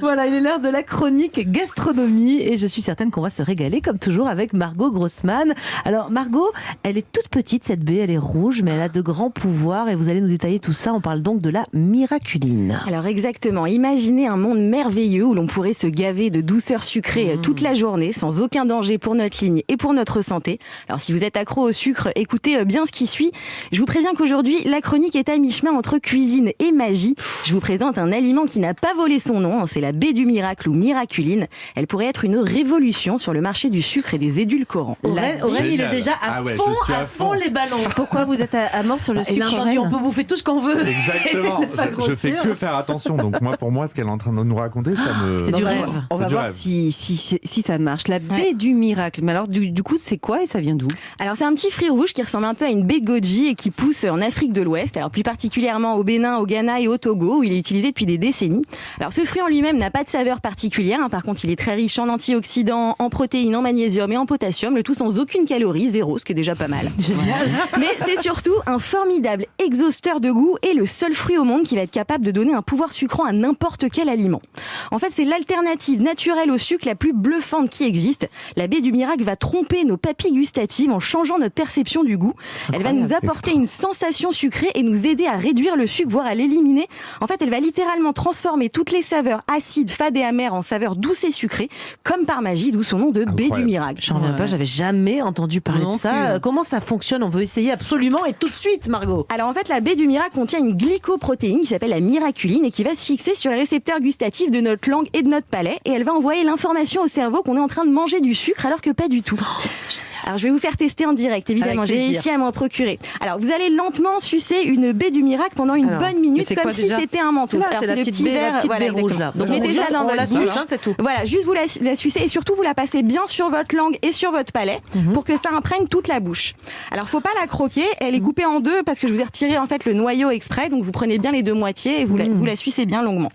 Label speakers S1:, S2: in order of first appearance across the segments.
S1: Voilà, il est l'heure de la chronique gastronomie et je suis certaine qu'on va se régaler comme toujours avec Margot Grossman. Alors Margot, elle est toute petite cette baie, elle est rouge mais elle a de grands pouvoirs et vous allez nous détailler tout ça. On parle donc de la miraculine.
S2: Alors exactement, imaginez un monde merveilleux où l'on pourrait se gaver de douceur sucrée toute la journée sans aucun danger pour notre ligne et pour notre santé. Alors si vous êtes accro au sucre, écoutez bien ce qui suit. Je vous préviens qu'aujourd'hui, la chronique est à mi-chemin entre cuisine et magie. Je vous présente un aliment qui n'a pas volé son nom, c'est la baie du miracle ou miraculine. Elle pourrait être une révolution sur le marché du sucre et des édulcorants.
S1: Aurèle, il est déjà à fond les ballons.
S3: Pourquoi vous êtes à mort sur le sucre?
S1: On peut bouffer tout ce qu'on veut.
S4: Exactement. Je sais que faire attention. Donc pour moi, ce qu'elle est en train de nous raconter, ça me...
S1: C'est du rêve.
S3: On va voir si ça marche. La baie du miracle. Mais alors, du coup, c'est quoi et ça vient d'où?
S2: Alors, c'est un petit fruit rouge qui ressemble un peu à une baie de goji et qui pousse en Afrique de l'Ouest. Alors, plus particulièrement au Bénin, au Ghana et au Togo, où il est utilisé depuis des décennies. Alors, ce fruit en lui-même n'a pas de saveur particulière. Par contre, il est très riche en antioxydants, en protéines, en magnésium et en potassium. Le tout sans aucune calorie, zéro, ce qui est déjà pas mal.
S1: Génial.
S2: Mais c'est surtout un formidable exhausteur de goût et le seul fruit au monde qui va être capable de donner un pouvoir sucrant à n'importe quel aliment. En fait, c'est l'alternative naturelle au sucre la plus bluffante qui existe. La baie du miracle va tromper nos papilles gustatives en changeant notre perception du goût. Elle va nous apporter une sensation sucrée et nous aider à réduire le sucre, voire à l'éliminer. En fait, elle va littéralement transformer toutes les saveurs acides, fades et amères en saveurs douces et sucrées, comme par magie, d'où son nom de baie du miracle.
S1: J'en reviens pas, j'avais jamais entendu parler de ça. Comment ça fonctionne? On veut essayer absolument et tout de suite, Margot.
S2: Alors en fait, la baie du miracle contient une glycoprotéine qui s'appelle la miraculine et qui va se fixer sur les récepteurs gustatifs de notre langue et de notre palais et elle va envoyer l'information au cerveau qu'on est en train de manger du sucre alors que pas du tout. Alors je vais vous faire tester en direct, évidemment, j'ai réussi à m'en procurer. Alors vous allez lentement sucer une baie du miracle pendant une bonne minute comme si c'était un mentos.
S1: C'est la petite baie rouge là.
S2: Donc mettez ça dans votre bouche,
S1: c'est tout.
S2: Voilà, juste vous la sucez et surtout vous la passez bien sur votre langue et sur votre palais pour que ça imprègne toute la bouche. Alors faut pas la croquer, elle est coupée en deux parce que je vous ai retiré en fait le noyau exprès, donc vous prenez bien les deux moitiés et vous la sucez bien longuement.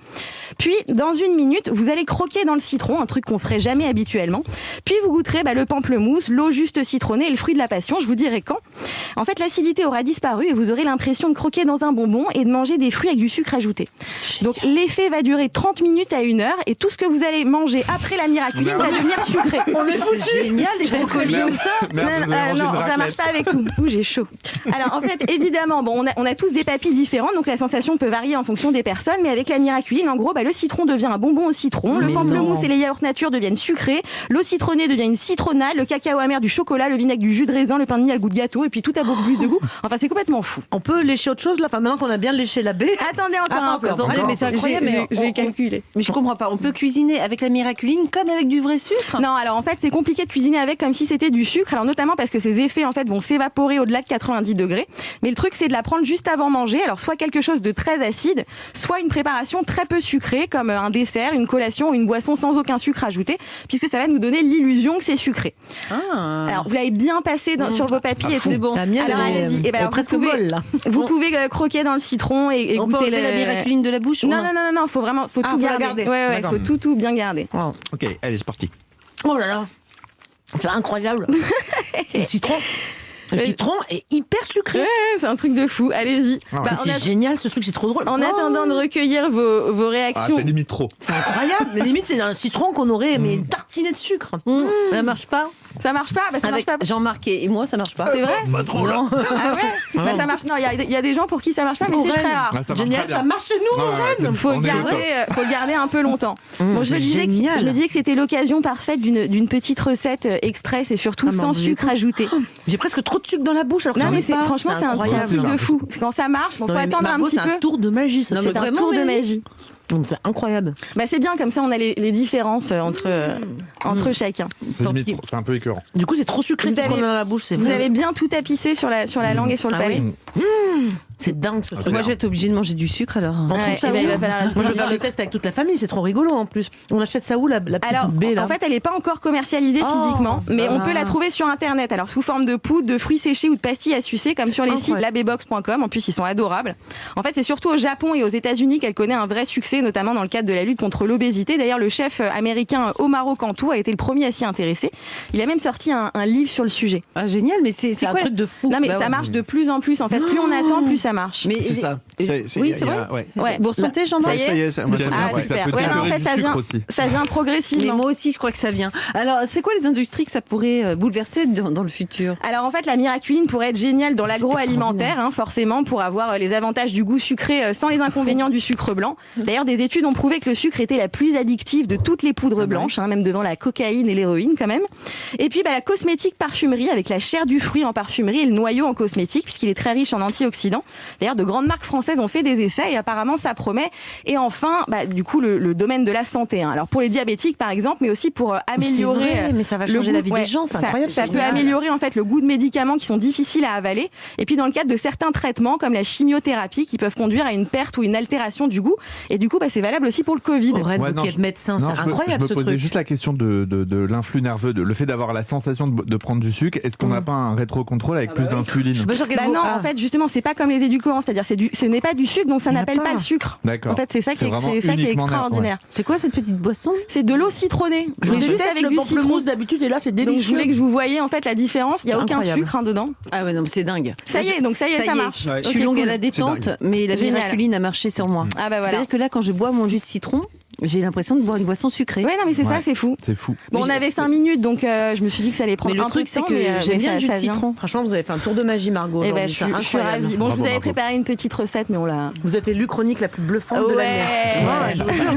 S2: Puis dans une minute, vous allez croquer dans le citron, un truc qu'on ferait jamais habituellement. Puis vous goûterez le pamplemousse, l'eau juste citronnée et le fruit de la passion, je vous dirai quand. En fait, l'acidité aura disparu et vous aurez l'impression de croquer dans un bonbon et de manger des fruits avec du sucre ajouté. Donc l'effet va durer 30 minutes à 1 heure et tout ce que vous allez manger après la miraculine va devenir sucré.
S3: C'est génial, les brocolis comme ça.
S2: Non, ça marche pas avec tout. Ouh, j'ai chaud. Alors en fait, évidemment, on a tous des papilles différentes, donc la sensation peut varier en fonction des personnes, mais avec la miraculine, en gros, le citron devient un bonbon au citron, le pamplemousse et les yaourts nature deviennent sucrés, l'eau citronnée devient une citronnade, le cacao amer du chocolat, le vinaigre du jus de raisin, le pain de mie à goût de gâteau, et puis tout a beaucoup plus de goût. Enfin, c'est complètement fou.
S1: On peut lécher autre chose là, maintenant qu'on a bien léché la baie.
S2: Attendez encore un peu.
S3: Attendez, mais c'est incroyable.
S2: J'ai calculé.
S3: Mais je comprends pas. On peut cuisiner avec la miraculine comme avec du vrai sucre?
S2: Non, alors en fait, c'est compliqué de cuisiner avec comme si c'était du sucre. Alors notamment parce que ses effets en fait vont s'évaporer au-delà de 90 degrés. Mais le truc, c'est de la prendre juste avant manger. Alors soit quelque chose de très acide, soit une préparation très peu sucrée comme un dessert, une collation ou une boisson sans aucun sucre ajouté, puisque ça va nous donner l'illusion que c'est sucré. Alors vous l'avez bien passé sur vos papilles et tout.
S1: C'est bon.
S2: Alors allez-y. Et ben,
S1: presque molle là.
S2: Vous pouvez croquer dans le citron et
S3: on
S2: goûter
S3: peut enlever la miraculine de la bouche?
S2: Non, faut vraiment tout garder. Ouais, faut tout bien garder.
S4: Wow. Ok, allez, c'est parti.
S1: Oh là là, c'est incroyable. Le citron. Le citron est hyper sucré.
S2: Ouais, c'est un truc de fou. Allez-y.
S1: C'est génial ce truc, c'est trop drôle.
S2: En attendant de recueillir vos réactions.
S4: C'est limite trop.
S1: C'est incroyable. Mais limite, c'est un citron qu'on aurait tartiné de sucre.
S3: Ça marche pas?
S2: Ça marche pas. Ça marche pas.
S3: Jean-Marc et moi, ça marche pas.
S2: C'est vrai?
S4: Pas trop là.
S2: Ah ouais? Ça marche. Non, il y a des gens pour qui ça marche pas, mais c'est très rare.
S1: Génial, ça marche chez nous, Aurèle.
S2: Faut le garder un peu longtemps. Bon, je me disais que c'était l'occasion parfaite d'une petite recette express et surtout sans sucre ajouté.
S1: J'ai presque trop de sucre dans la bouche. Alors
S2: non, mais franchement, c'est un truc de fou. Quand ça marche, faut attendre un petit peu.
S1: C'est un tour de magie.
S2: C'est un tour de magie.
S1: C'est incroyable.
S2: C'est bien, comme ça on a les différences entre chacun.
S4: C'est un peu écœurant.
S1: Du coup, c'est trop sucré qu'on a dans la bouche.
S2: Vous avez bien tout tapissé sur la langue et sur le palais.
S1: C'est dingue ce truc.
S3: Moi, je vais être obligée de manger du sucre alors.
S1: Moi, je vais faire le test avec toute la famille. C'est trop rigolo en plus. On achète ça où la petite baie là?
S2: En fait, elle n'est pas encore commercialisée physiquement, mais on peut la trouver sur internet. Alors sous forme de poudre, de fruits séchés ou de pastilles à sucer, comme sur les sites labebox.com. En plus, ils sont adorables. En fait, c'est surtout au Japon et aux États-Unis qu'elle connaît un vrai succès. succès, notamment dans le cadre de la lutte contre l'obésité. D'ailleurs, le chef américain Omaro Cantu a été le premier à s'y intéresser. Il a même sorti un livre sur le sujet.
S3: Ah, génial, mais c'est
S1: un
S3: quoi
S1: truc de fou.
S2: Non, mais ça marche de plus en plus. En fait, plus on attend, plus ça marche.
S3: Mais
S5: C'est ça.
S3: oui, c'est vrai.
S2: Ouais.
S3: Vous ressentez, Jean-Marc?
S2: Ça y est.
S5: ça
S2: Ah,
S5: c'est bien.
S2: super.
S4: peut
S2: Ouais, non, en
S4: digérer
S2: fait,
S4: du sucre aussi.
S2: ça vient
S3: Mais
S2: progressivement.
S3: moi aussi, je crois que ça vient. Alors, c'est quoi les industries que ça pourrait bouleverser dans le futur?
S2: Alors en fait, la miraculine pourrait être géniale dans l'agroalimentaire, forcément, pour avoir les avantages du goût sucré sans les inconvénients du sucre blanc. D'ailleurs, des études ont prouvé que le sucre était la plus addictive de toutes les poudres blanches, même devant la cocaïne et l'héroïne quand même. Et puis la cosmétique parfumerie, avec la chair du fruit en parfumerie et le noyau en cosmétique, puisqu'il est très riche en antioxydants. D'ailleurs, de grandes marques françaises ont fait des essais et apparemment ça promet. Et enfin, du coup, le domaine de la santé. Alors pour les diabétiques par exemple, mais aussi pour améliorer...
S1: C'est vrai, mais ça va changer la vie des gens, c'est incroyable.
S2: Ça peut améliorer en fait le goût de médicaments qui sont difficiles à avaler. Et puis dans le cadre de certains traitements comme la chimiothérapie qui peuvent conduire à une perte ou une altération du goût. Et du coup, c'est valable aussi pour le Covid.
S1: Aurène Bouquet de médecin, c'est incroyable
S4: je
S1: ce
S4: me posais
S1: truc.
S4: juste la question de l'influx nerveux, le fait d'avoir la sensation de prendre du sucre. Est-ce qu'on n'a pas un rétro-contrôle avec plus d'insuline?
S1: Je suis pas sûre qu'elle
S2: non, en fait, justement, c'est pas comme les édulcorants, c'est-à-dire ce n'est pas du sucre, donc ça
S1: Il y en a
S2: n'appelle
S1: pas.
S2: pas le sucre.
S4: D'accord.
S2: En fait, c'est ça qui est
S4: vraiment
S2: extraordinaire.
S4: uniquement
S3: C'est quoi cette petite boisson?
S2: C'est de l'eau citronnée.
S1: Je
S2: Mais juste
S1: déteste
S2: avec
S1: le
S2: du citron.
S1: pamplemousse d'habitude et là c'est
S2: Donc je
S1: délicieux.
S2: voulais que vous voyiez en fait la différence. Il y a aucun
S1: Incroyable.
S2: sucre dedans.
S3: Ah ouais, non, mais c'est dingue.
S2: Ça y est, ça marche.
S5: Ouais.
S3: Je suis
S2: Ok,
S3: longue
S2: cool.
S3: à la détente, mais la
S2: Génial.
S3: miraculine a marché sur moi.
S2: Ah bah voilà.
S3: C'est-à-dire que là, quand je bois mon jus de citron, j'ai l'impression de boire une boisson sucrée.
S2: Ouais, non, mais c'est ça, c'est fou.
S4: C'est fou.
S2: Bon, on avait 5 minutes, donc je me suis dit que ça allait prendre
S3: Mais le
S2: un peu
S3: truc,
S2: de
S3: c'est
S2: temps,
S3: que
S2: mais,
S3: j'aime bien
S2: ça-
S3: le jus de
S2: ça vient.
S3: citron.
S1: Franchement, vous avez fait un tour de magie, Margot.
S2: Eh ben,
S1: aujourd'hui,
S2: je
S1: c'est
S2: suis
S1: incroyable.
S2: ravie. Bon, je
S4: Bravo,
S2: vous avais
S4: bravo.
S2: préparé une petite recette, mais on l'a.
S1: Vous êtes élue chronique la plus bluffante de
S2: Ouais.
S1: l'année. Ouais, je vous jure.